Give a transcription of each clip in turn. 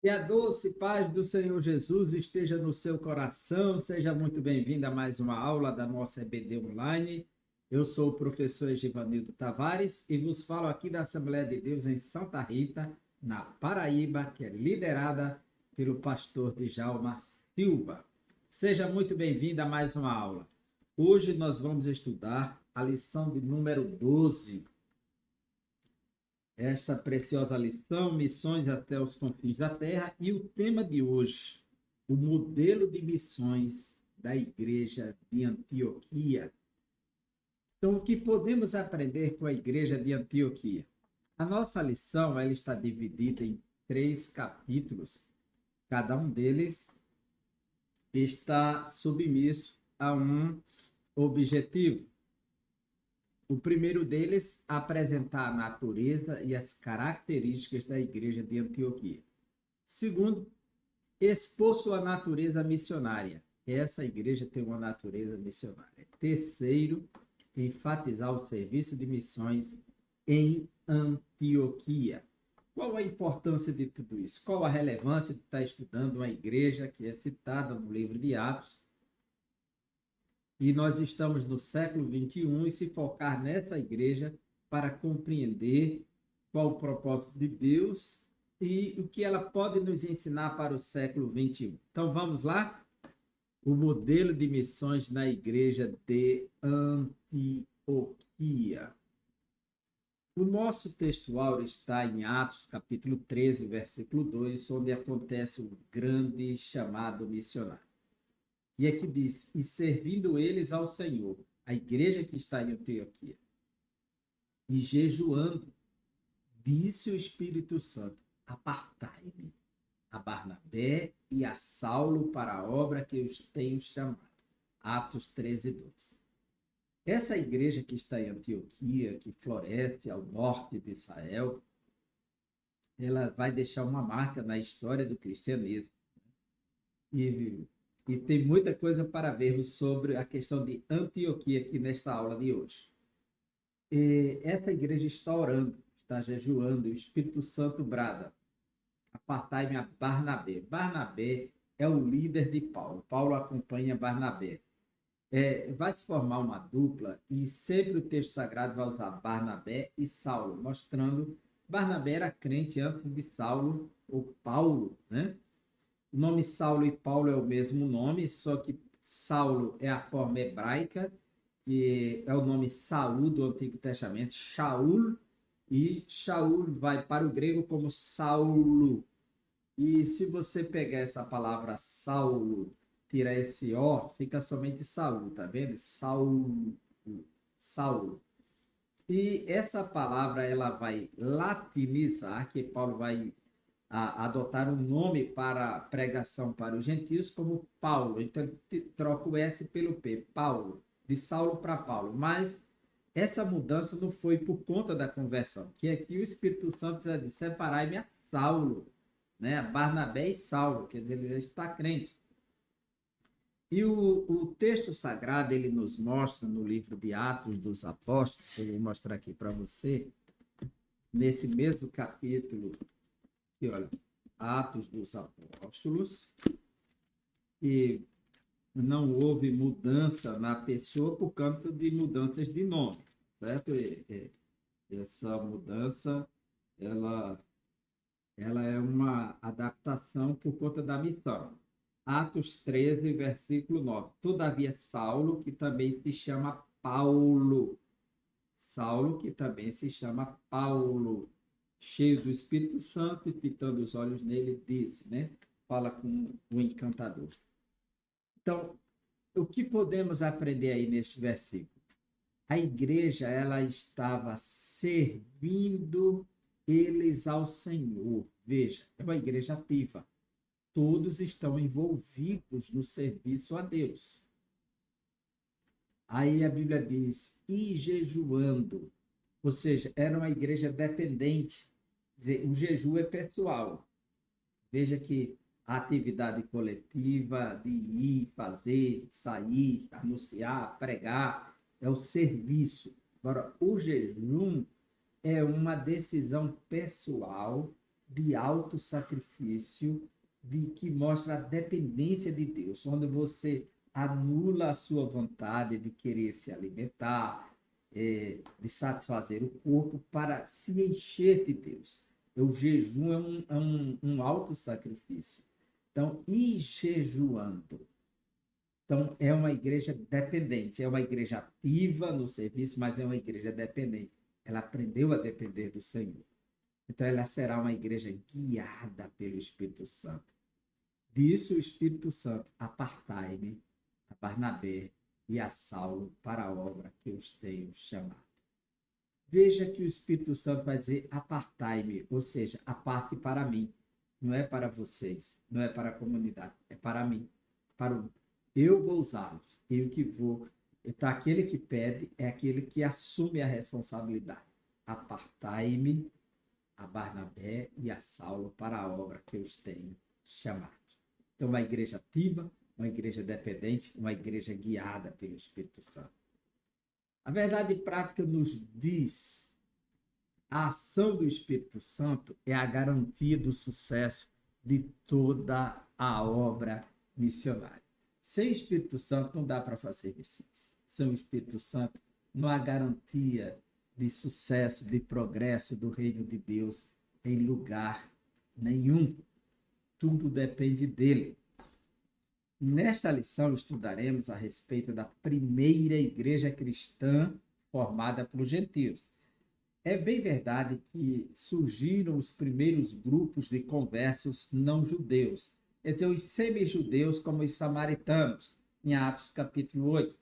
Que a doce paz do Senhor Jesus esteja no seu coração. Seja muito bem-vindo a mais uma aula da nossa EBD Online. Eu sou o professor Egivanildo Tavares e vos falo aqui da Assembleia de Deus em Santa Rita, na Paraíba, que é liderada pelo pastor Djalma Silva. Seja muito bem-vindo a mais uma aula. Hoje nós vamos estudar a lição de número 12. Esta preciosa lição, missões até os confins da terra, e o tema de hoje, o modelo de missões da igreja de Antioquia. Então, o que podemos aprender com a igreja de Antioquia? A nossa lição ela está dividida em 3 capítulos, cada um deles está submisso a um objetivo. O primeiro deles, apresentar a natureza e as características da igreja de Antioquia. Segundo, expor sua natureza missionária. Essa igreja tem uma natureza missionária. Terceiro, enfatizar o serviço de missões em Antioquia. Qual a importância de tudo isso? Qual a relevância de estar estudando uma igreja que é citada no livro de Atos? E nós estamos no século XXI e se focar nessa igreja para compreender qual o propósito de Deus e o que ela pode nos ensinar para o século XXI. Então vamos lá? O modelo de missões na igreja de Antioquia. O nosso textual está em Atos, capítulo 13, versículo 2, onde acontece o grande chamado missionário. E aqui diz, e servindo eles ao Senhor, a igreja que está em Antioquia, e jejuando, disse o Espírito Santo, apartai-me a Barnabé e a Saulo para a obra que eu os tenho chamado. Atos 13, 2. Essa igreja que está em Antioquia, que floresce ao norte de Israel, ela vai deixar uma marca na história do cristianismo. E tem muita coisa para vermos sobre a questão de Antioquia aqui nesta aula de hoje. Essa igreja está orando, está jejuando, e o Espírito Santo brada, apartai-me a Barnabé. Barnabé é o líder de Paulo. Paulo acompanha Barnabé. Vai se formar uma dupla e sempre o texto sagrado vai usar Barnabé e Saulo, mostrando Barnabé era crente antes de Saulo ou Paulo, né? O nome Saulo e Paulo é o mesmo nome, só que Saulo é a forma hebraica, que é o nome Saul do Antigo Testamento, Shaul, e Shaul vai para o grego como Saulo. E se você pegar essa palavra Saulo, tirar esse O, fica somente Saul, tá vendo? Saulo, Saulo. E essa palavra ela vai latinizar, que Paulo vai adotar um nome para pregação para os gentios como Paulo. Então, ele troca o S pelo P, Paulo, de Saulo para Paulo. Mas essa mudança não foi por conta da conversão, que aqui o Espírito Santo diz, separai-me a Saulo, né? Barnabé e Saulo, quer dizer, ele já está crente. E o texto sagrado, ele nos mostra no livro de Atos dos Apóstolos, eu vou mostrar aqui para você, nesse mesmo capítulo, que olha, Atos dos Apóstolos, e não houve mudança na pessoa por conta de mudanças de nome, certo? Essa mudança, ela é uma adaptação por conta da missão. Atos 13, versículo 9. Todavia Saulo, que também se chama Paulo, Saulo, que também se chama Paulo, cheio do Espírito Santo e fitando os olhos nele, disse, né? Fala com o encantador. Então, o que podemos aprender aí neste versículo? A igreja, ela estava servindo eles ao Senhor. Veja, é uma igreja ativa. Todos estão envolvidos no serviço a Deus. Aí a Bíblia diz, e jejuando, ou seja, era uma igreja dependente. Quer dizer, o jejum é pessoal. Veja que a atividade coletiva de ir, fazer, sair, anunciar, pregar, é o serviço. Agora, o jejum é uma decisão pessoal de autossacrifício, de que mostra a dependência de Deus, onde você anula a sua vontade de querer se alimentar, de satisfazer o corpo para se encher de Deus. O jejum é um autossacrifício. Então, ir jejuando. Então, é uma igreja dependente, é uma igreja ativa no serviço, mas é uma igreja dependente. Ela aprendeu a depender do Senhor. Então, ela será uma igreja guiada pelo Espírito Santo. Disse o Espírito Santo: apartai-me a Barnabé e a Saulo para a obra que os tenho chamado. Veja que o Espírito Santo vai dizer: apartai-me, ou seja, aparte para mim. Não é para vocês, não é para a comunidade, é para mim. Para o... Eu vou usá-los, eu que vou. Então, aquele que pede é aquele que assume a responsabilidade. Apartai-me a Barnabé e a Saulo para a obra que eu os tenho chamado. Então, uma igreja ativa, uma igreja dependente, uma igreja guiada pelo Espírito Santo. A verdade prática nos diz: a ação do Espírito Santo é a garantia do sucesso de toda a obra missionária. Sem o Espírito Santo não dá para fazer missões. Sem o Espírito Santo não há garantia de sucesso, de progresso do reino de Deus em lugar nenhum. Tudo depende dele. Nesta lição, estudaremos a respeito da primeira igreja cristã formada por gentios. É bem verdade que surgiram os primeiros grupos de conversos não judeus, quer dizer, os semi-judeus como os samaritanos, em Atos capítulo 8.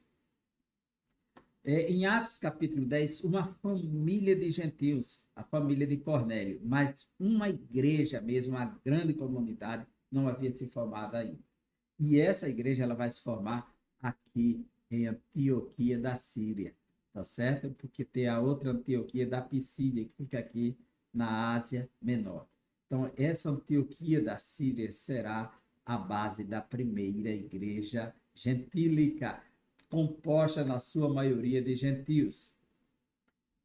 Em Atos capítulo 10, uma família de gentios, a família de Cornélio, mas uma igreja mesmo, uma grande comunidade, não havia se formado ainda. E essa igreja ela vai se formar aqui em Antioquia da Síria, tá certo? Porque tem a outra Antioquia da Pisídia, que fica aqui na Ásia Menor. Então, essa Antioquia da Síria será a base da primeira igreja gentílica, composta na sua maioria de gentios.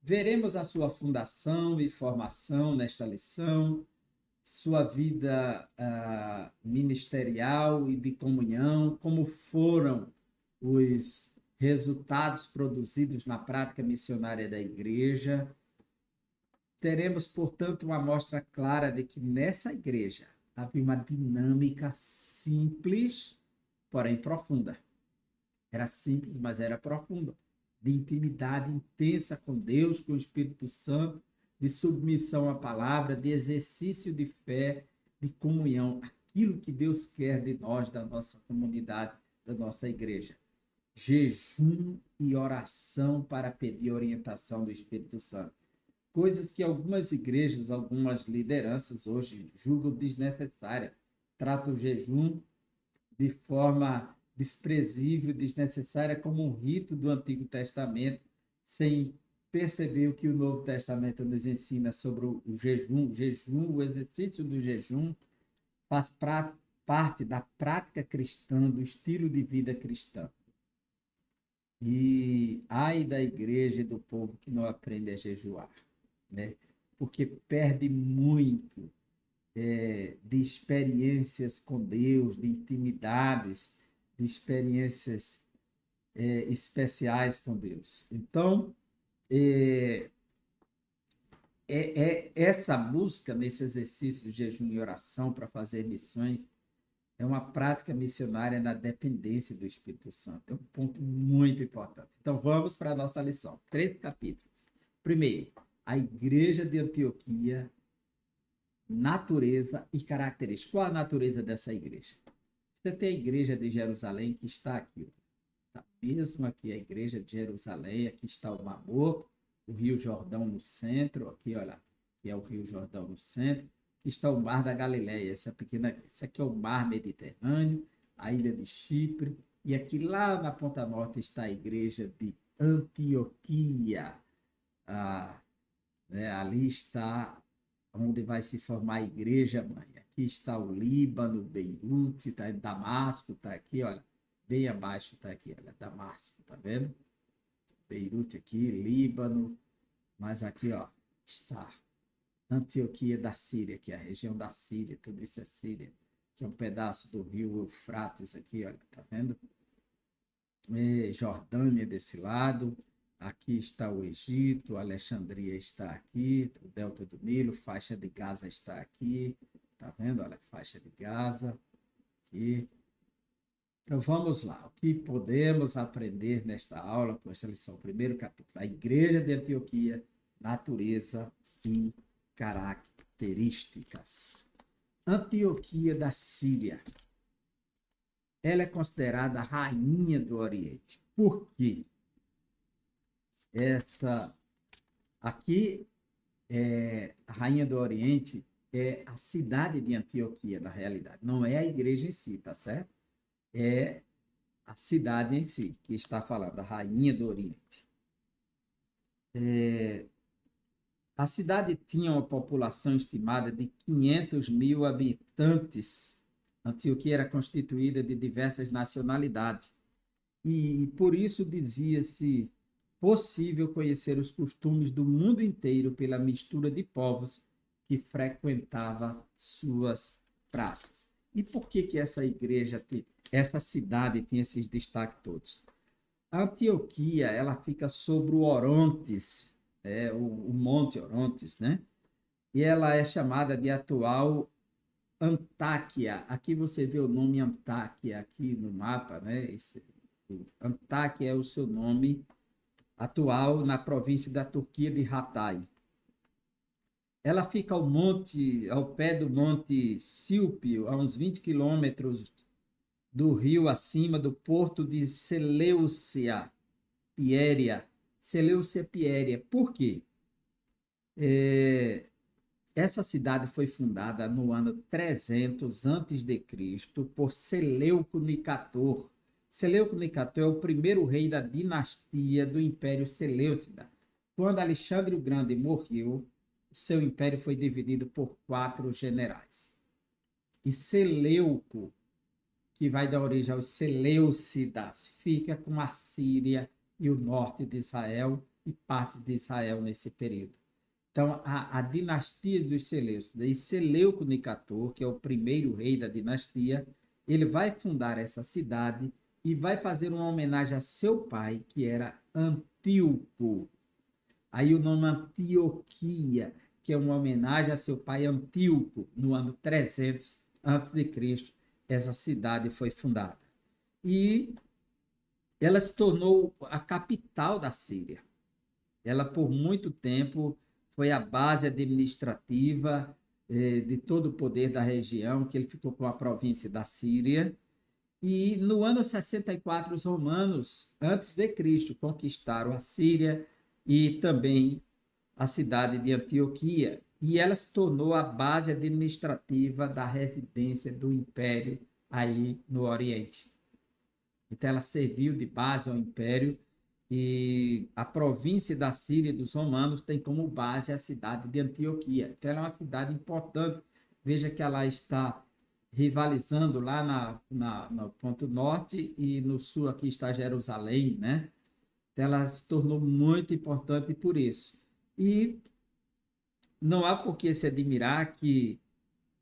Veremos a sua fundação e formação nesta lição, sua vida ministerial e de comunhão, como foram os resultados produzidos na prática missionária da igreja. Teremos, portanto, uma amostra clara de que nessa igreja havia uma dinâmica simples, porém profunda. Era simples, mas era profunda, de intimidade intensa com Deus, com o Espírito Santo, de submissão à palavra, de exercício de fé, de comunhão, aquilo que Deus quer de nós, da nossa comunidade, da nossa igreja. Jejum e oração para pedir orientação do Espírito Santo. Coisas que algumas igrejas, algumas lideranças hoje julgam desnecessárias. Tratam o jejum de forma desprezível, desnecessária, como um rito do Antigo Testamento, sem perceber o que o Novo Testamento nos ensina sobre o jejum. O exercício do jejum faz parte da prática cristã, do estilo de vida cristão. E ai da igreja e do povo que não aprende a jejuar, né? Porque perde muito de experiências com Deus, de intimidades, de experiências especiais com Deus. Então, essa busca nesse exercício de jejum e oração para fazer missões é uma prática missionária na dependência do Espírito Santo. É um ponto muito importante. Então, vamos para a nossa lição. 3 capítulos. Primeiro, a igreja de Antioquia, natureza e características. Qual a natureza dessa igreja? Você tem a igreja de Jerusalém que está aqui. Está mesmo aqui a igreja de Jerusalém. Aqui está o Mar Morto, o Rio Jordão no centro. Aqui, olha, que é o Rio Jordão no centro. Aqui está o Mar da Galileia. Esse aqui é o Mar Mediterrâneo, a ilha de Chipre. E aqui lá na Ponta Norte está a igreja de Antioquia. Ali está onde vai se formar a igreja, mãe. Aqui está o Líbano, Beirute, tá, Damasco está aqui, olha, bem abaixo está aqui, olha, Damasco, tá vendo? Beirute aqui, Líbano, mas aqui, ó, está Antioquia da Síria, que é a região da Síria, tudo isso é Síria, que é um pedaço do rio Eufrates aqui, olha, tá vendo? Jordânia desse lado, aqui está o Egito, Alexandria está aqui, o Delta do Nilo, faixa de Gaza está aqui, tá vendo? Olha, faixa de Gaza aqui. Então vamos lá, o que podemos aprender nesta aula com esta lição? Primeiro capítulo, a Igreja de Antioquia, natureza e características. Antioquia da Síria. Ela é considerada a rainha do Oriente. Por quê? Aqui, a rainha do Oriente é a cidade de Antioquia, na realidade. Não é a igreja em si, tá certo? É a cidade em si que está falando, a rainha do Oriente. A cidade tinha uma população estimada de 500 mil habitantes. Antioquia era constituída de diversas nacionalidades e por isso dizia-se possível conhecer os costumes do mundo inteiro pela mistura de povos que frequentava suas praças. E por que essa igreja, essa cidade tinha esses destaques todos? A Antioquia, ela fica sobre o Orontes, o Monte Orontes, né? E ela é chamada de atual Antáquia. Aqui você vê o nome Antáquia aqui no mapa, né? Antáquia é o seu nome atual na província da Turquia de Hatay. Ela fica ao pé do Monte Silpio, a uns 20 quilômetros do rio acima do porto de Seleucia Pieria. Seleucia Pieria. Por quê? Essa cidade foi fundada no ano 300 a.C. por Seleuco Nicator. Seleuco Nicator é o primeiro rei da dinastia do Império Seleucida. Quando Alexandre o Grande morreu, o seu império foi dividido por 4 generais. E Seleuco, que vai dar origem aos Seleucidas, fica com a Síria e o norte de Israel e partes de Israel nesse período. Então, a dinastia dos Seleucidas, e Seleuco Nicator, que é o primeiro rei da dinastia, ele vai fundar essa cidade e vai fazer uma homenagem a seu pai, que era Antíoco. Aí o nome Antioquia, que é uma homenagem a seu pai Antíoco, no ano 300 a.C., essa cidade foi fundada. E ela se tornou a capital da Síria. Ela, por muito tempo, foi a base administrativa de todo o poder da região, que ele ficou com a província da Síria. E no ano 64, os romanos, antes de Cristo, conquistaram a Síria e também a cidade de Antioquia. E ela se tornou a base administrativa da residência do Império aí no Oriente. Então, ela serviu de base ao Império e a província da Síria dos romanos tem como base a cidade de Antioquia. Então, ela é uma cidade importante. Veja que ela está rivalizando lá no ponto norte e no sul aqui está Jerusalém, né? Então, ela se tornou muito importante por isso. E não há por que se admirar que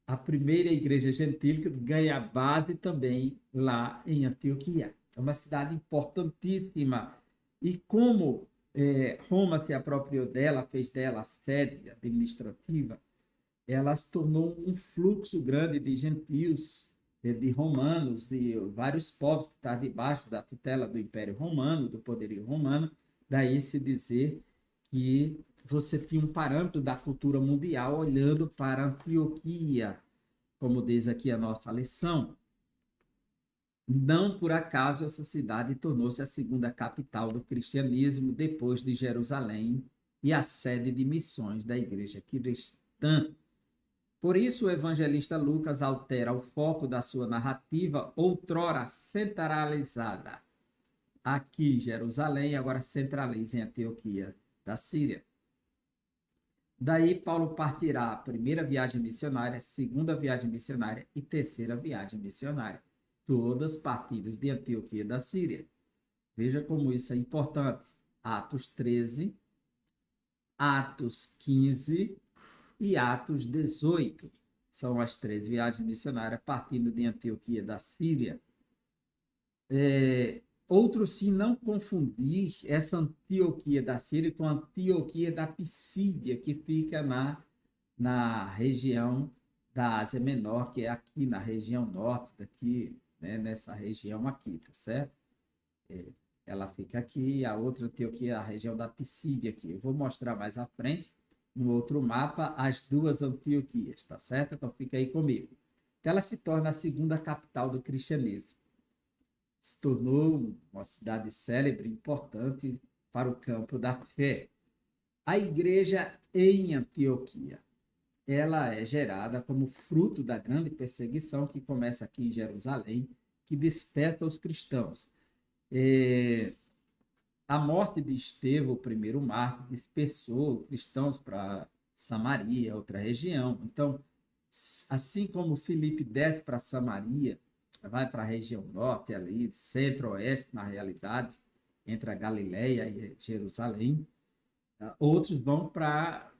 a primeira igreja gentílica ganha base também lá em Antioquia. É uma cidade importantíssima. E como Roma se apropriou dela, fez dela a sede administrativa, ela se tornou um fluxo grande de gentios, de romanos, de vários povos que estão debaixo da tutela do Império Romano, do poderio romano. Daí se dizer que você tinha um parâmetro da cultura mundial olhando para Antioquia, como diz aqui a nossa lição. Não por acaso essa cidade tornou-se a segunda capital do cristianismo depois de Jerusalém e a sede de missões da igreja cristã. Por isso o evangelista Lucas altera o foco da sua narrativa, outrora centralizada aqui em Jerusalém, agora centraliza em Antioquia da Síria. Daí Paulo partirá a primeira viagem missionária, segunda viagem missionária e terceira viagem missionária, todas partidas de Antioquia da Síria. Veja como isso é importante. Atos 13, Atos 15 e Atos 18. São as 3 viagens missionárias partindo de Antioquia da Síria. Outro, se não confundir essa Antioquia da Síria com a Antioquia da Pisídia, que fica na região da Ásia Menor, que é aqui na região norte, daqui, né, nessa região aqui, tá certo? Ela fica aqui, a outra Antioquia é a região da Pisídia aqui. Eu vou mostrar mais à frente, no outro mapa, as 2 Antioquias, tá certo? Então fica aí comigo. Então, ela se torna a segunda capital do cristianismo. Se tornou uma cidade célebre, importante para o campo da fé. A igreja em Antioquia, ela é gerada como fruto da grande perseguição que começa aqui em Jerusalém, que dispersa os cristãos. A morte de Estevão, o primeiro mártir, dispersou cristãos para Samaria, outra região. Então, assim como Filipe desce para Samaria, vai para a região norte, ali, centro-oeste, na realidade, entre a Galileia e Jerusalém, outros vão para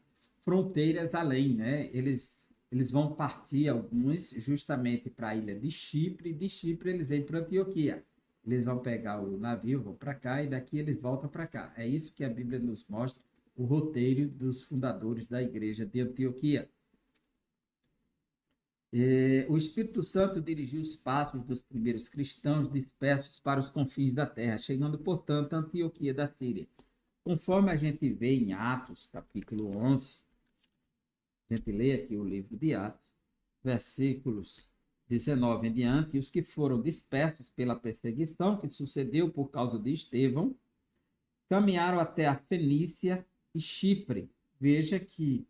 fronteiras além, né? Eles vão partir, alguns, justamente para a ilha de Chipre, e de Chipre eles vêm para Antioquia. Eles vão pegar o navio, vão para cá, e daqui eles voltam para cá. É isso que a Bíblia nos mostra, o roteiro dos fundadores da igreja de Antioquia. O Espírito Santo dirigiu os passos dos primeiros cristãos dispersos para os confins da terra, chegando, portanto, a Antioquia da Síria. Conforme a gente vê em Atos, capítulo 11, a gente lê aqui o livro de Atos, versículos 19 em diante, os que foram dispersos pela perseguição que sucedeu por causa de Estevão, caminharam até a Fenícia e Chipre. Veja que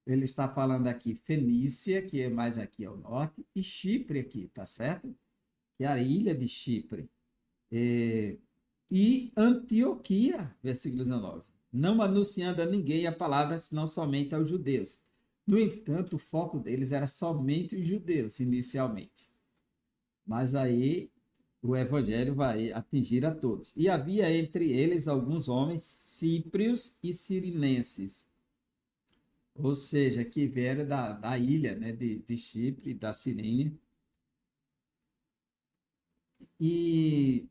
ele está falando aqui Fenícia, que é mais aqui ao norte, e Chipre aqui, tá certo? Que é a ilha de Chipre. E Antioquia, versículo 19, não anunciando a ninguém a palavra, senão somente aos judeus. No entanto, o foco deles era somente os judeus, inicialmente. Mas aí o evangelho vai atingir a todos. E havia entre eles alguns homens cíprios e sirinenses, ou seja, que vieram da ilha, né, de Chipre, da Cirínia, e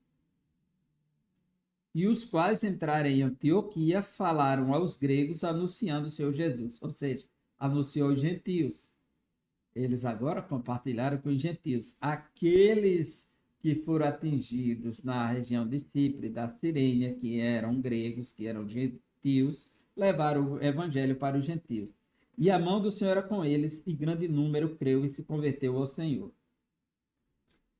os quais entraram em Antioquia falaram aos gregos anunciando o Senhor Jesus, ou seja, anunciou aos gentios. Eles agora compartilharam com os gentios. Aqueles que foram atingidos na região de Chipre, da Cirínia, que eram gregos, que eram gentios, levaram o evangelho para os gentios. E a mão do Senhor era com eles, e grande número creu e se converteu ao Senhor.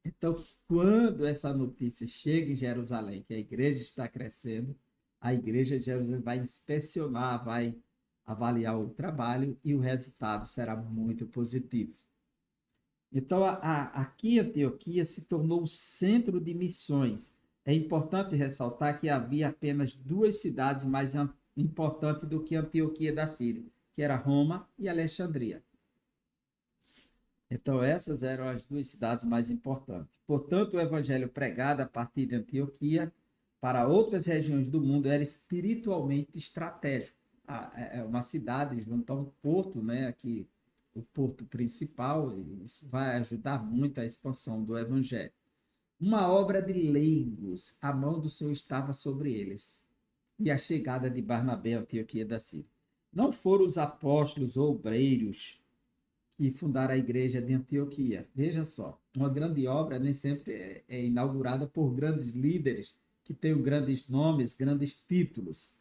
Então, quando essa notícia chega em Jerusalém, que a igreja está crescendo, a igreja de Jerusalém vai inspecionar, vai avaliar o trabalho e o resultado será muito positivo. Então, aqui Antioquia se tornou o centro de missões. É importante ressaltar que havia apenas 2 cidades mais importantes do que Antioquia da Síria, que era Roma e Alexandria. Então, essas eram as 2 cidades mais importantes. Portanto, o evangelho pregado a partir de Antioquia para outras regiões do mundo era espiritualmente estratégico. É uma cidade junto a um porto, né, aqui, o porto principal, e isso vai ajudar muito a expansão do evangelho. Uma obra de leigos, a mão do Senhor estava sobre eles. E a chegada de Barnabé a Antioquia da Síria. Não foram os apóstolos ou obreiros que fundaram a igreja de Antioquia. Veja só, uma grande obra nem sempre é inaugurada por grandes líderes que tenham grandes nomes, grandes títulos.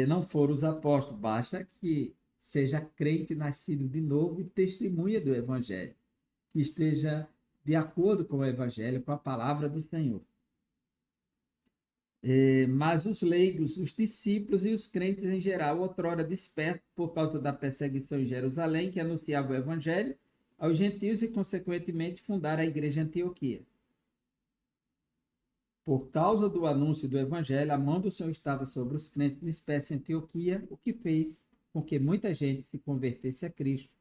Não foram os apóstolos, basta que seja crente nascido de novo e testemunha do evangelho, que esteja de acordo com o evangelho, com a palavra do Senhor. Mas os leigos, os discípulos e os crentes em geral, outrora dispersos por causa da perseguição em Jerusalém, que anunciava o evangelho aos gentios e, consequentemente, fundaram a igreja em Antioquia. Por causa do anúncio do evangelho, a mão do Senhor estava sobre os crentes dispersos em Antioquia, o que fez com que muita gente se convertesse a Cristo.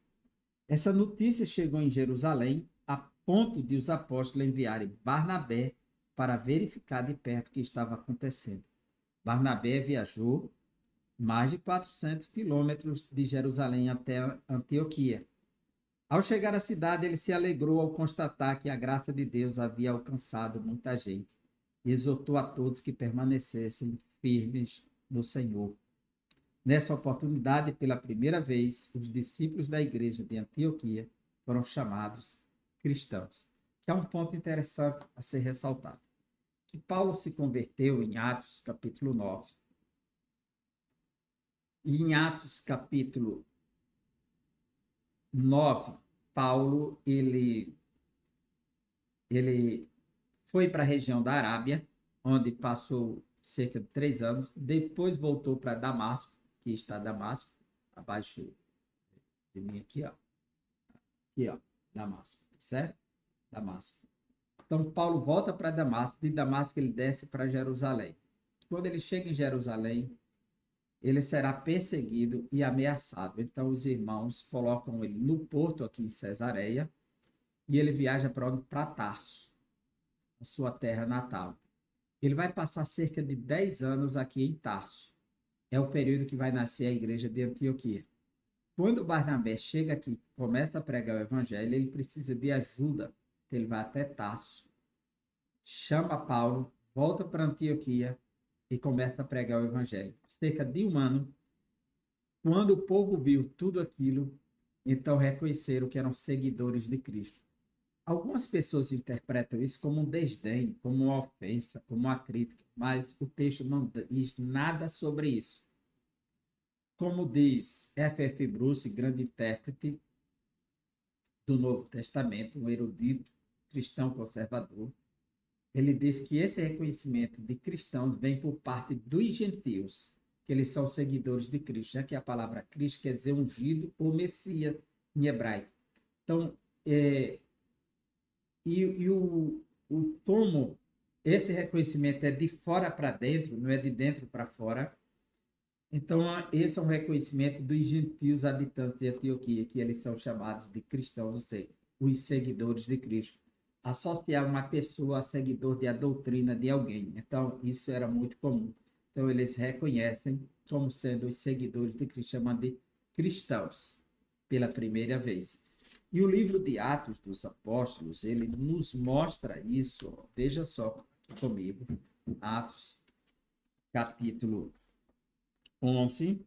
Essa notícia chegou em Jerusalém a ponto de os apóstolos enviarem Barnabé para verificar de perto o que estava acontecendo. Barnabé viajou mais de 400 quilômetros de Jerusalém até Antioquia. Ao chegar à cidade, ele se alegrou ao constatar que a graça de Deus havia alcançado muita gente e exortou a todos que permanecessem firmes no Senhor. Nessa oportunidade, pela primeira vez, os discípulos da igreja de Antioquia foram chamados cristãos, que é um ponto interessante a ser ressaltado. Que Paulo se converteu em Atos capítulo 9. E em Atos capítulo 9, Paulo ele foi para a região da Arábia, onde passou cerca de 3 anos, depois voltou para Damasco, que está Damasco, abaixo de mim aqui, ó, Damasco, certo? Damasco. Então, Paulo volta para Damasco, de Damasco ele desce para Jerusalém. Quando ele chega em Jerusalém, ele será perseguido e ameaçado. Então, os irmãos colocam ele no porto aqui em Cesareia e ele viaja para onde? Para Tarso, a sua terra natal. Ele vai passar cerca de 10 anos aqui em Tarso. É o período que vai nascer a igreja de Antioquia. Quando Barnabé chega aqui, começa a pregar o evangelho, ele precisa de ajuda. Então, ele vai até Tarso, chama Paulo, volta para Antioquia e começa a pregar o evangelho. Cerca de um ano, quando o povo viu tudo aquilo, então reconheceram que eram seguidores de Cristo. Algumas pessoas interpretam isso como um desdém, como uma ofensa, como uma crítica, mas o texto não diz nada sobre isso. Como diz F.F. Bruce, grande intérprete do Novo Testamento, um erudito cristão conservador, ele diz que esse reconhecimento de cristãos vem por parte dos gentios, que eles são seguidores de Cristo, já que a palavra Cristo quer dizer ungido ou Messias em hebraico. Então, como esse reconhecimento é de fora para dentro, não é de dentro para fora, então esse é um reconhecimento dos gentios habitantes de Antioquia, que eles são chamados de cristãos, ou seja, os seguidores de Cristo. Associar uma pessoa a seguidor de a doutrina de alguém. Então, isso era muito comum. Então, eles reconhecem como sendo os seguidores de Cristo, chamando de cristãos, pela primeira vez. E o livro de Atos dos Apóstolos, ele nos mostra isso. Veja só aqui comigo, Atos, capítulo 11.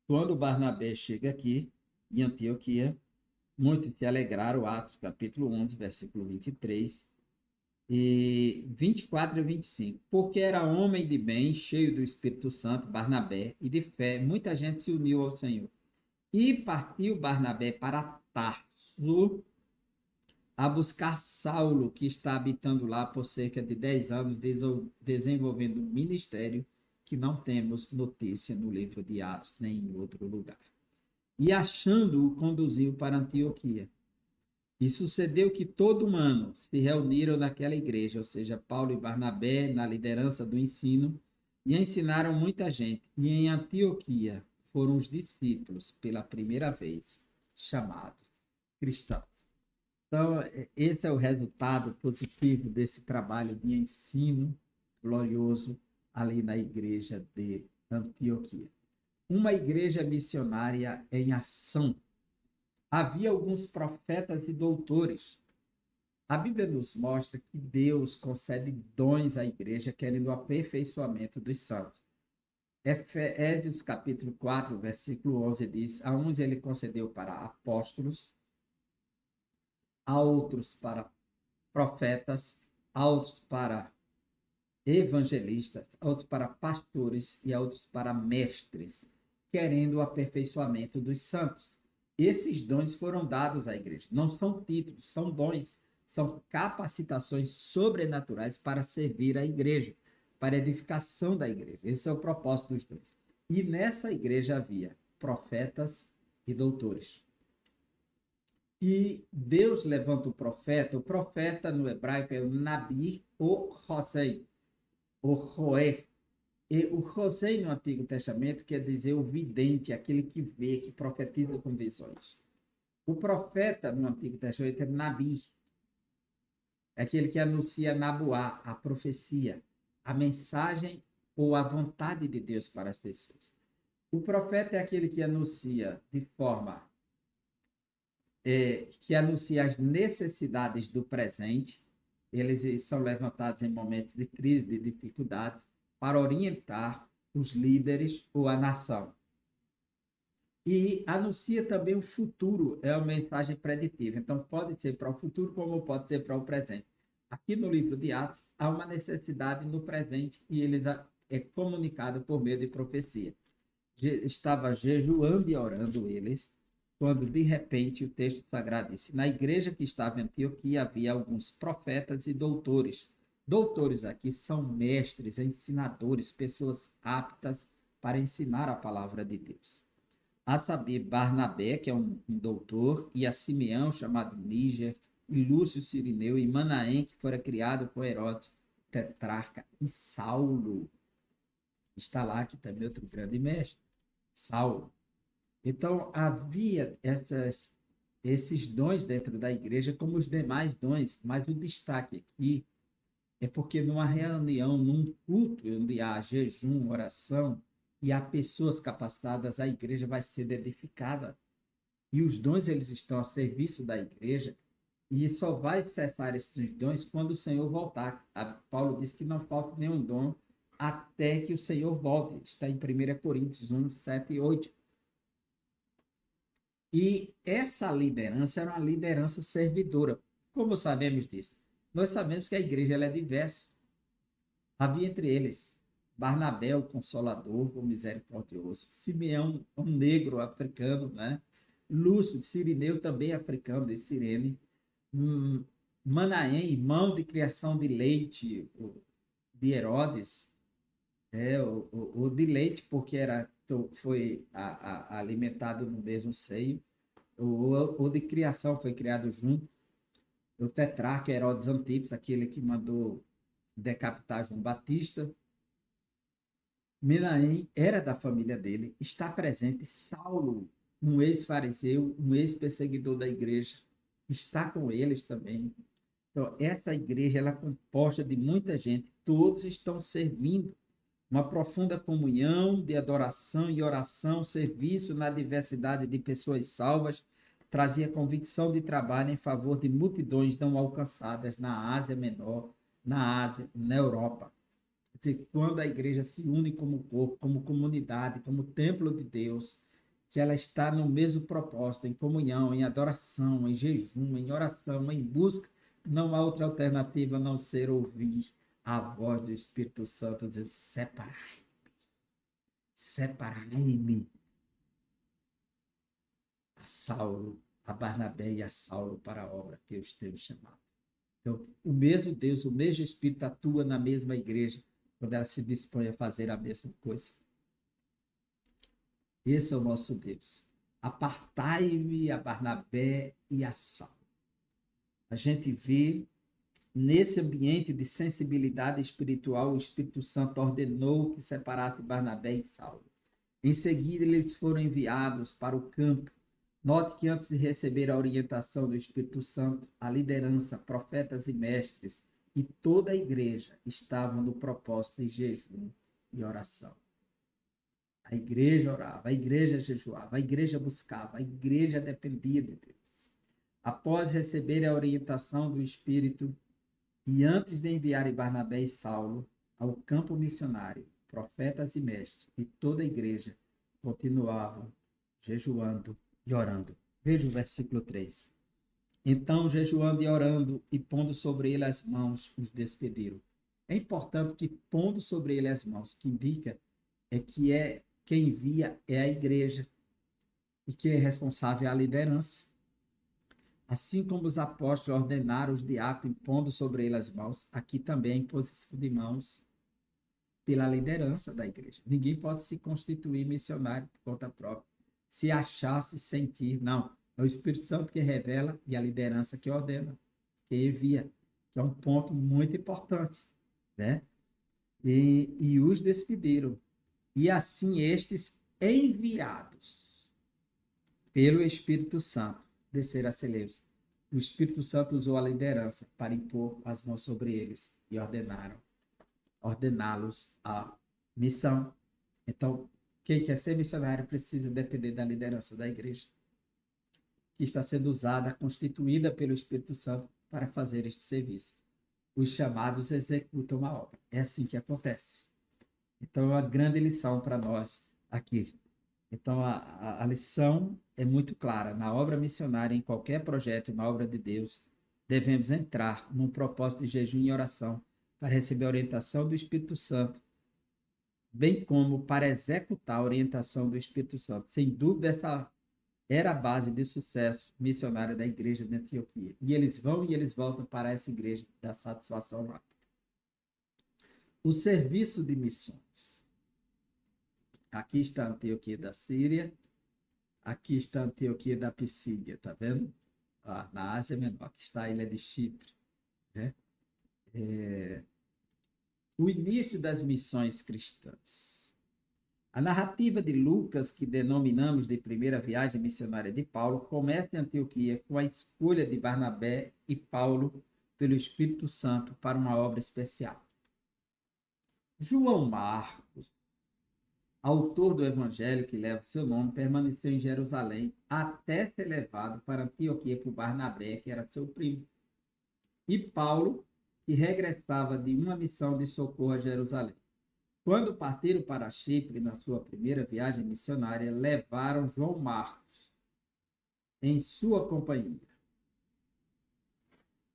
Quando Barnabé chega aqui, em Antioquia, muitos se alegraram, Atos capítulo 11, versículo 23, e 24 e 25. Porque era homem de bem, cheio do Espírito Santo, Barnabé, e de fé, muita gente se uniu ao Senhor. E partiu Barnabé para Tarso a buscar Saulo, que está habitando lá por cerca de 10 anos, desenvolvendo um ministério que não temos notícia no livro de Atos, nem em outro lugar. E achando-o, conduziu para Antioquia. E sucedeu que todo um ano se reuniram naquela igreja, ou seja, Paulo e Barnabé, na liderança do ensino, e ensinaram muita gente. E em Antioquia foram os discípulos, pela primeira vez, chamados cristãos. Então, esse é o resultado positivo desse trabalho de ensino glorioso ali na igreja de Antioquia. Uma igreja missionária em ação. Havia alguns profetas e doutores. A Bíblia nos mostra que Deus concede dons à igreja querendo o aperfeiçoamento dos santos. Efésios capítulo 4, versículo 11 diz: a uns ele concedeu para apóstolos, a outros para profetas, a outros para evangelistas, a outros para pastores e a outros para mestres, querendo o aperfeiçoamento dos santos. Esses dons foram dados à igreja. Não são títulos, são dons, são capacitações sobrenaturais para servir a igreja, para a edificação da igreja. Esse é o propósito dos dons. E nessa igreja havia profetas e doutores. E Deus levanta o profeta no hebraico é o Nabi ou Hosei, ou Roer. E o Hosei no Antigo Testamento quer dizer o vidente, aquele que vê, que profetiza com visões. O profeta no Antigo Testamento é Nabi, é aquele que anuncia Nabuá, a profecia, a mensagem ou a vontade de Deus para as pessoas. O profeta é aquele que anuncia de forma que anuncia as necessidades do presente. Eles são levantados em momentos de crise, de dificuldades, para orientar os líderes ou a nação. E anuncia também o futuro, é uma mensagem preditiva. Então, pode ser para o futuro, como pode ser para o presente. Aqui no livro de Atos, há uma necessidade no presente e eles é comunicado por meio de profecia. Estava jejuando e orando eles, quando de repente o texto sagrado disse: na igreja que estava em Antioquia havia alguns profetas e doutores. Doutores aqui são mestres, ensinadores, pessoas aptas para ensinar a palavra de Deus. A saber, Barnabé, que é um doutor, e a Simeão, chamado Níger, e Lúcio Cirineu, e Manaém, que fora criado com Herodes, tetrarca, e Saulo. Está lá, que também é outro grande mestre, Saulo. Então, havia esses dons dentro da igreja, como os demais dons, mas o destaque aqui é porque numa reunião, num culto, onde há jejum, oração, e há pessoas capacitadas, a igreja vai ser edificada. E os dons, eles estão a serviço da igreja, e só vai cessar esses dons quando o Senhor voltar. Paulo diz que não falta nenhum dom até que o Senhor volte. Está em 1 Coríntios 1, 7 e 8. E essa liderança era uma liderança servidora. Como sabemos disso? Nós sabemos que a igreja ela é diversa. Havia entre eles Barnabé, o consolador, o misericordioso, Simeão, um negro africano, né? Lúcio, Cirineu, também africano, de Cirene, Manaém, irmão de criação de leite, de Herodes, o de leite, porque foi alimentado no mesmo seio, o de criação foi criado junto, o tetrarca Herodes Antipas, aquele que mandou decapitar João Batista. Menahem era da família dele, está presente Saulo, um ex-fariseu, um ex-perseguidor da igreja, está com eles também. Então, essa igreja ela é composta de muita gente, todos estão servindo. Uma profunda comunhão de adoração e oração, serviço na diversidade de pessoas salvas, trazia convicção de trabalho em favor de multidões não alcançadas na Ásia Menor, na Ásia, na Europa. Quer dizer, quando a igreja se une como corpo, como comunidade, como templo de Deus, que ela está no mesmo propósito, em comunhão, em adoração, em jejum, em oração, em busca, não há outra alternativa a não ser ouvir a voz do Espírito Santo dizendo: separai-me, separai-me a Saulo, a Barnabé e a Saulo para a obra que eu os tenho chamado. Então, o mesmo Deus, o mesmo Espírito atua na mesma igreja quando ela se dispõe a fazer a mesma coisa. Esse é o nosso Deus. Apartai-me a Barnabé e a Saulo. A gente vê nesse ambiente de sensibilidade espiritual, o Espírito Santo ordenou que separasse Barnabé e Saulo. Em seguida, eles foram enviados para o campo. Note que antes de receber a orientação do Espírito Santo, a liderança, profetas e mestres e toda a igreja estavam no propósito de jejum e oração. A igreja orava, a igreja jejuava, a igreja buscava, a igreja dependia de Deus. Após receber a orientação do Espírito e antes de enviarem Barnabé e Saulo ao campo missionário, profetas e mestres e toda a igreja continuavam jejuando e orando. Veja o versículo 3. Então, jejuando e orando e pondo sobre ele as mãos, os despediram. É importante que pondo sobre ele as mãos, que indica que quem envia é a igreja e quem é responsável é a liderança. Assim como os apóstolos ordenaram os diáconos pondo sobre ele as mãos, aqui também a imposição de mãos pela liderança da igreja. Ninguém pode se constituir missionário por conta própria, se achar, se sentir. Não, é o Espírito Santo que revela e a liderança que ordena, que envia, que é um ponto muito importante, né? E os despediram. E assim estes enviados pelo Espírito Santo desceram a Seleucia. O Espírito Santo usou a liderança para impor as mãos sobre eles e ordená-los a Missão. Então, quem quer ser missionário precisa depender da liderança da igreja, que está sendo usada, constituída pelo Espírito Santo para fazer este serviço. Os chamados executam a obra. É assim que acontece. Então, é uma grande lição para nós aqui. Então, a lição é muito clara. Na obra missionária, em qualquer projeto, na obra de Deus, devemos entrar num propósito de jejum e oração para receber a orientação do Espírito Santo, bem como para executar a orientação do Espírito Santo. Sem dúvida, essa era a base de sucesso missionário da igreja de Antioquia. E eles vão e eles voltam para essa igreja da satisfação rápida. O serviço de missões. Aqui está a Antioquia da Síria. Aqui está a Antioquia da Pisídia, tá vendo? Na Ásia Menor. Aqui está a ilha de Chipre. Né? O início das missões cristãs. A narrativa de Lucas, que denominamos de primeira viagem missionária de Paulo, começa em Antioquia com a escolha de Barnabé e Paulo pelo Espírito Santo para uma obra especial. João Marcos, autor do evangelho que leva seu nome, permaneceu em Jerusalém até ser levado para Antioquia por Barnabé, que era seu primo. E Paulo, que regressava de uma missão de socorro a Jerusalém. Quando partiram para Chipre na sua primeira viagem missionária, levaram João Marcos em sua companhia.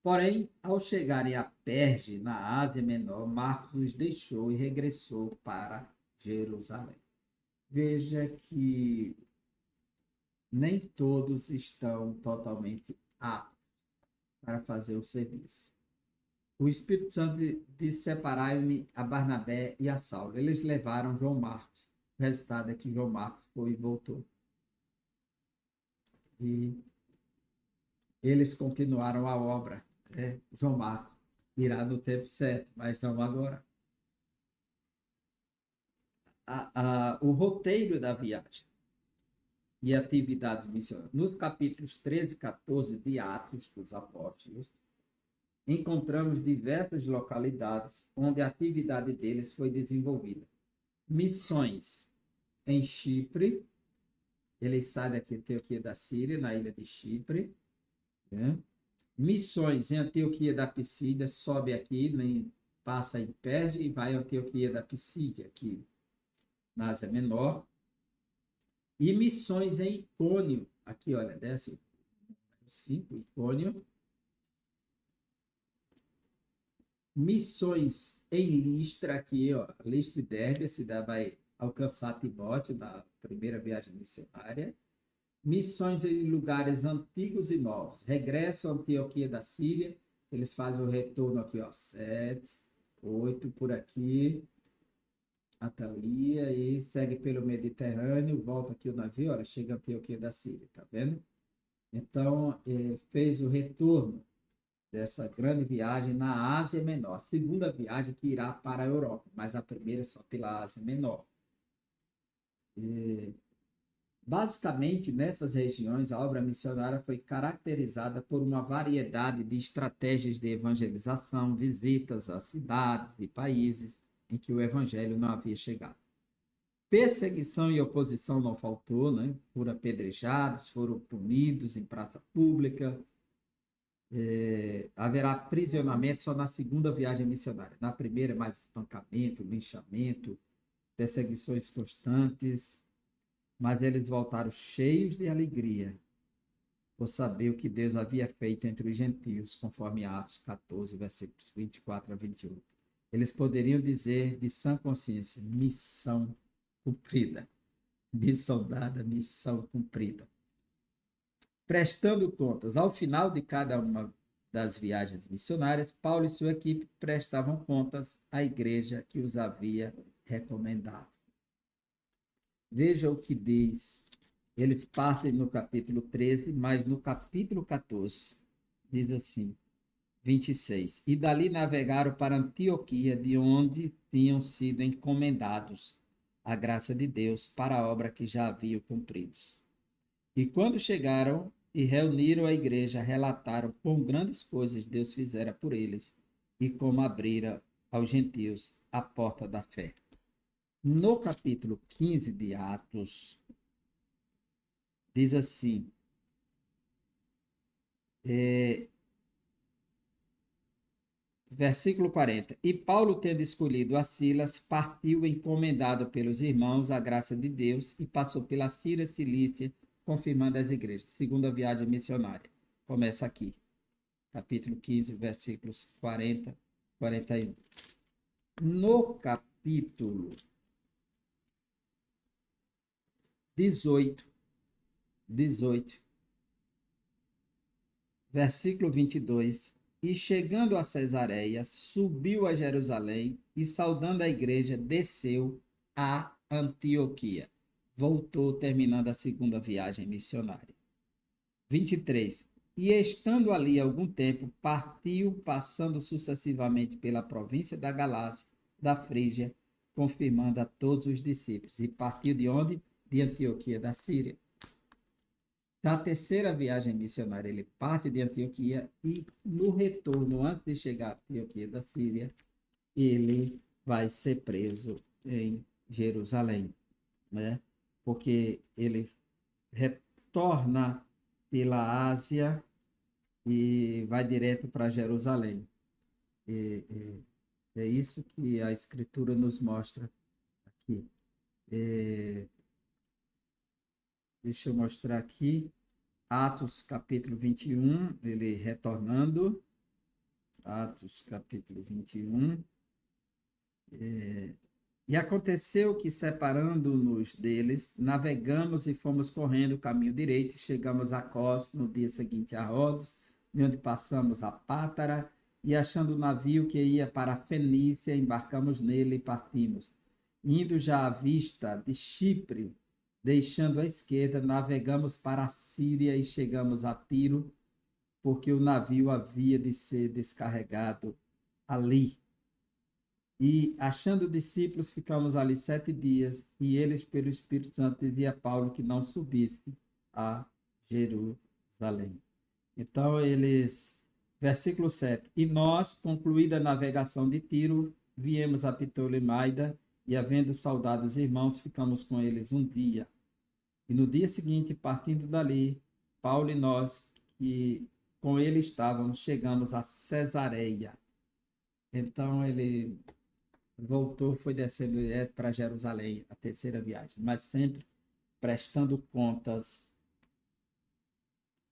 Porém, ao chegarem a Perge, na Ásia Menor, Marcos os deixou e regressou para Jerusalém. Veja que nem todos estão totalmente aptos para fazer o serviço. O Espírito Santo disse: separai-me a Barnabé e a Saulo. Eles levaram João Marcos. O resultado é que João Marcos foi e voltou. E eles continuaram a obra. João Marcos virá no tempo certo, mas não agora. O roteiro da viagem e atividades missionárias. Nos capítulos 13 e 14 de Atos dos Apóstolos, encontramos diversas localidades onde a atividade deles foi desenvolvida. Missões em Chipre, eles saem daqui Antioquia da Síria, na ilha de Chipre. Né? Missões em Antioquia da Pisídia, sobe aqui, passa em Perge e vai a Antioquia da Pisídia, aqui na Ásia Menor. E missões em Icônio, aqui, olha, desce 5, Icônio. Missões em Listra, aqui, ó, Listra e Derbe, a cidade vai alcançar Timóteo na primeira viagem missionária. Missões em lugares antigos e novos. Regresso à Antioquia da Síria, eles fazem o retorno aqui, ó, 7, 8, por aqui, Atalia, e segue pelo Mediterrâneo, volta aqui o navio, olha, chega a Antioquia da Síria, tá vendo? Então, fez o retorno dessa grande viagem na Ásia Menor. A segunda viagem que irá para a Europa, mas a primeira é só pela Ásia Menor. Basicamente, nessas regiões, a obra missionária foi caracterizada por uma variedade de estratégias de evangelização, visitas a cidades e países em que o evangelho não havia chegado. Perseguição e oposição não faltou, né? Foram apedrejados, foram punidos em praça pública. Haverá aprisionamento só na segunda viagem missionária. Na primeira, mais espancamento, linchamento, perseguições constantes. Mas eles voltaram cheios de alegria por saber o que Deus havia feito entre os gentios, conforme Atos 14, versículos 24 a 21. Eles poderiam dizer de sã consciência: missão cumprida. Missão dada, missão cumprida. Prestando contas, ao final de cada uma das viagens missionárias, Paulo e sua equipe prestavam contas à igreja que os havia recomendado. Veja o que diz. Eles partem no capítulo 13, mas no capítulo 14 diz assim, 26. E dali navegaram para Antioquia, de onde tinham sido encomendados a graça de Deus para a obra que já haviam cumprido. E quando chegaram e reuniram a igreja, relataram quão grandes coisas Deus fizera por eles e como abrira aos gentios a porta da fé. No capítulo 15 de Atos, diz assim, versículo 40. E Paulo, tendo escolhido a Silas, partiu encomendado pelos irmãos à graça de Deus e passou pela Síria, Cilícia, confirmando as igrejas. Segunda viagem missionária. Começa aqui, capítulo 15, versículos 40, 41. No capítulo 18, versículo 22. E chegando a Cesareia, subiu a Jerusalém e, saudando a igreja, desceu a Antioquia. Voltou, terminando a segunda viagem missionária. 23. E estando ali algum tempo, partiu, passando sucessivamente pela província da Galácia, da Frígia, confirmando a todos os discípulos. E partiu de onde? De Antioquia, da Síria. Na terceira viagem missionária, ele parte de Antioquia e, no retorno, antes de chegar a Antioquia da Síria, ele vai ser preso em Jerusalém, né? Porque ele retorna pela Ásia e vai direto para Jerusalém. É isso que a Escritura nos mostra aqui. Deixa eu mostrar aqui. Atos capítulo 21, ele retornando. Atos capítulo 21. E aconteceu que, separando-nos deles, navegamos e fomos correndo o caminho direito, e chegamos a Cós no dia seguinte a Rodos, de onde passamos a Pátara, e achando o navio que ia para a Fenícia, embarcamos nele e partimos. Indo já à vista de Chipre, deixando à esquerda, navegamos para a Síria e chegamos a Tiro, porque o navio havia de ser descarregado ali. E, achando discípulos, ficamos ali 7 dias, e eles, pelo Espírito Santo, diziam a Paulo que não subisse a Jerusalém. Então, versículo 7. E nós, concluída a navegação de Tiro, viemos a Ptolemaida, e, havendo saudado os irmãos, ficamos com eles um dia. E no dia seguinte, partindo dali, Paulo e nós, que com ele estávamos, chegamos a Cesareia. Então, ele voltou, foi descendo para Jerusalém, a terceira viagem, mas sempre prestando contas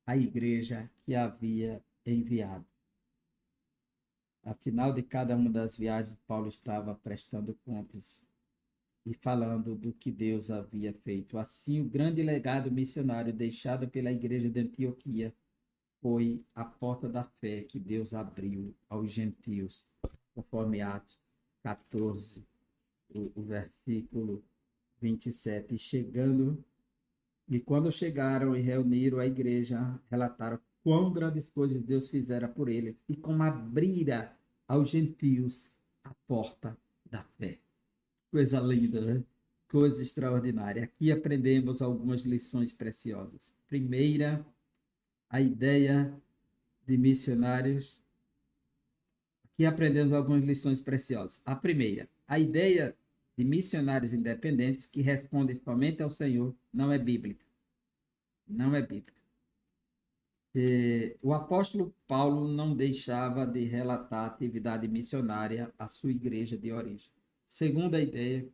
à igreja que havia enviado. Afinal de cada uma das viagens, Paulo estava prestando contas e falando do que Deus havia feito. Assim, o grande legado missionário deixado pela igreja de Antioquia foi a porta da fé que Deus abriu aos gentios, conforme Atos 14, o versículo 27. E quando chegaram e reuniram a igreja, relataram quão grandes coisas Deus fizera por eles e como abrira aos gentios a porta da fé. Coisa linda, né? Coisa extraordinária. Aqui aprendemos algumas lições preciosas. Primeira, a ideia de missionários. Aqui aprendemos algumas lições preciosas. A primeira, a ideia de missionários independentes que respondem somente ao Senhor não é bíblica. Não é bíblica. O apóstolo Paulo não deixava de relatar a atividade missionária à sua igreja de origem. Segunda ideia,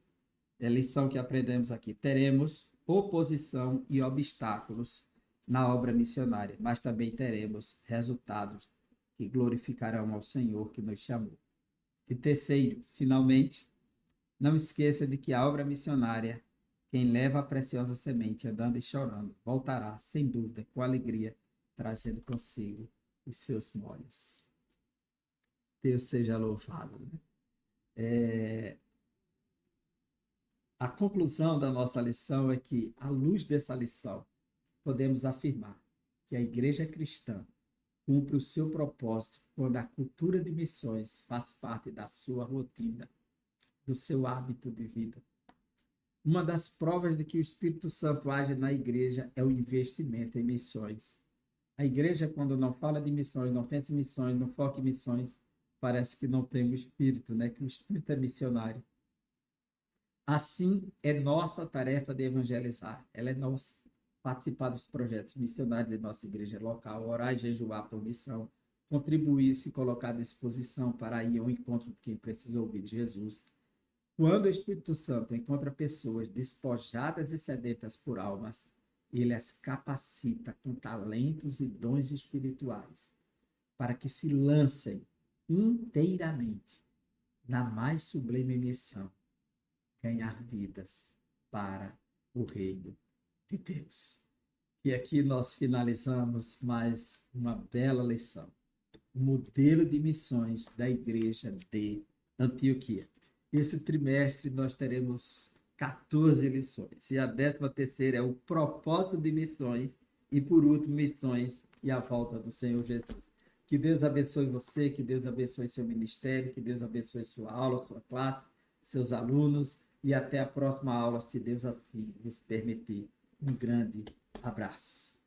é a lição que aprendemos aqui. Teremos oposição e obstáculos na obra missionária, mas também teremos resultados que glorificarão ao Senhor que nos chamou. E terceiro, finalmente, não esqueça de que a obra missionária, quem leva a preciosa semente andando e chorando, voltará, sem dúvida, com alegria, trazendo consigo os seus molhos. Deus seja louvado. Né? A conclusão da nossa lição é que, à luz dessa lição, podemos afirmar que a igreja cristã cumpre o seu propósito quando a cultura de missões faz parte da sua rotina, do seu hábito de vida. Uma das provas de que o Espírito Santo age na igreja é o investimento em missões. A igreja, quando não fala de missões, não pensa em missões, não foca em missões, parece que não tem o Espírito, né? Que o Espírito é missionário. Assim, é nossa tarefa de evangelizar, ela é nossa. Participar dos projetos missionários de nossa igreja local, orar e jejuar por missão, contribuir, se colocar à disposição para ir ao encontro de quem precisa ouvir de Jesus. Quando o Espírito Santo encontra pessoas despojadas e sedentas por almas, ele as capacita com talentos e dons espirituais para que se lancem inteiramente na mais sublime missão, ganhar vidas para o reino de Deus. E aqui nós finalizamos mais uma bela lição. O modelo de missões da igreja de Antioquia. Esse trimestre nós teremos 14 lições. E a 13ª é o propósito de missões. E por último, missões e a volta do Senhor Jesus. Que Deus abençoe você, que Deus abençoe seu ministério, que Deus abençoe sua aula, sua classe, seus alunos. E até a próxima aula, se Deus assim nos permitir. Um grande abraço.